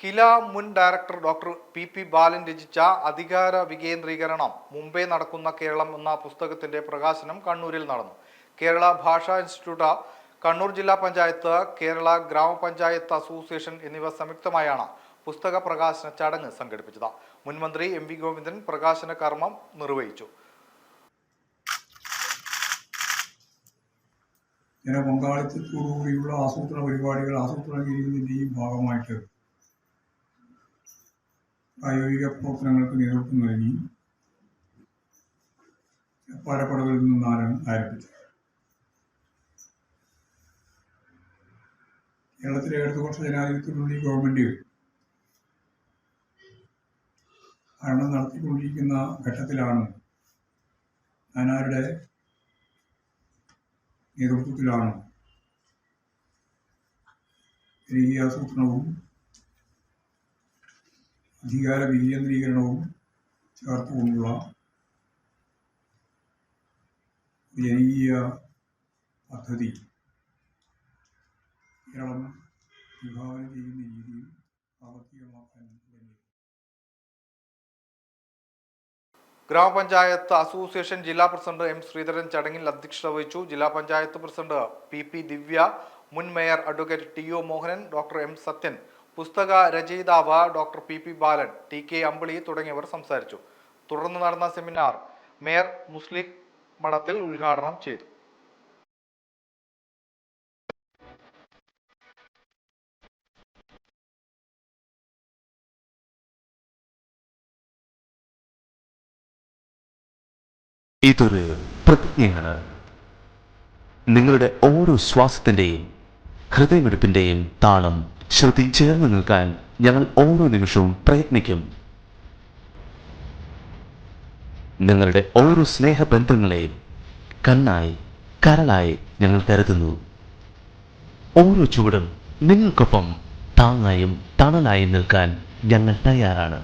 കില മുൻ director doctor P ബാലൻ രചിച്ച അധികാര വികേന്ദ്രീകരണം മുംബൈ നടക്കുന്ന കേരളം എന്ന പുസ്തകത്തിന്റെ പ്രകാശനം കണ്ണൂരിൽ നടന്നു. കേരള ഭാഷാ ഇൻസ്റ്റിറ്റ്യൂട്ട്, കണ്ണൂർ ജില്ലാ പഞ്ചായത്ത്, കേരള ഗ്രാമപഞ്ചായത്ത് അസോസിയേഷൻ എന്നിവ സംയുക്തമായാണ് പുസ്തക പ്രകാശന ചടങ്ങ് സംഘടിപ്പിച്ചത്. മുൻമന്ത്രി എം വി ഗോവിന്ദൻ പ്രകാശന കർമ്മം നിർവഹിച്ചു. ജനപങ്കാളിത്തത്തോടുകൂടിയുള്ള ആസൂത്രണ പരിപാടികൾ ആസൂത്രണം ചെയ്യുന്നതിൻ്റെയും ഭാഗമായിട്ട് പ്രായോഗിക പ്രവർത്തനങ്ങൾക്ക് നേതൃത്വം നൽകി പാലപ്പടവിൽ നിന്നാണ് ആരംഭിച്ചത്. കേരളത്തിലെ ഇടതുപക്ഷ ജനാധിപത്യ മുന്നണി ഗവൺമെന്റ് ഭരണം നടത്തിക്കൊണ്ടിരിക്കുന്ന ഘട്ടത്തിലാണ് നാനാരുടെ നേതൃത്വത്തിലാണ് ജനകീയ ആസൂത്രണവും അധികാര വികേന്ദ്രീകരണവും ചേർത്തുകൊണ്ടുള്ള ജനകീയ പദ്ധതി കേരളം വിഭാവന ചെയ്യുന്ന രീതിയിൽ പ്രാവർത്തികമാക്കാൻ തുടങ്ങി. ഗ്രാമപഞ്ചായത്ത് അസോസിയേഷൻ ജില്ലാ പ്രസിഡന്റ് എം ശ്രീധരൻ ചടങ്ങിൽ അധ്യക്ഷത വഹിച്ചു. ജില്ലാ പഞ്ചായത്ത് പ്രസിഡന്റ് പി ദിവ്യ, മുൻ mayor advocate T O. Mohanan, doctor M Sathyan, പുസ്തക രചയിതാവ് doctor P Balan, T K. Ambili തുടങ്ങിയവർ സംസാരിച്ചു. തുടർന്ന് നടന്ന സെമിനാർ മേയർ മുസ്ലിം മഠത്തിൽ ഉദ്ഘാടനം ചെയ്തു. ഇതൊരു പ്രതിജ്ഞയാണ്. നിങ്ങളുടെ ഓരോ ശ്വാസത്തിൻ്റെയും ഹൃദയമിടിപ്പിൻ്റെയും താളം ശ്രുതി ചേർന്ന് നിൽക്കാൻ ഞങ്ങൾ ഓരോ നിമിഷവും പ്രയത്നിക്കും. നിങ്ങളുടെ ഓരോ സ്നേഹബന്ധങ്ങളെയും കണ്ണായി കരളായി ഞങ്ങൾ കരുതുന്നു. ഓരോ ചുവടും നിങ്ങൾക്കൊപ്പം താങ്ങായും തണലായും നിൽക്കാൻ ഞങ്ങൾ തയ്യാറാണ്.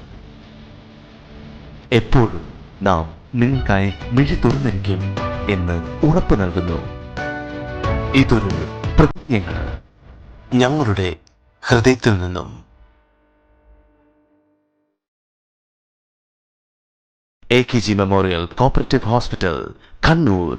എപ്പോഴും നാം നിങ്ങൾക്കായി മിഴി തുറന്നിരിക്കും എന്ന് ഉറപ്പു നൽകുന്നു. ഇതൊരു പ്രതിജ്ഞയാണ് ഞങ്ങളുടെ ഹൃദയത്തിൽ നിന്നും. AKG memorial cooperative hospital, Kannur.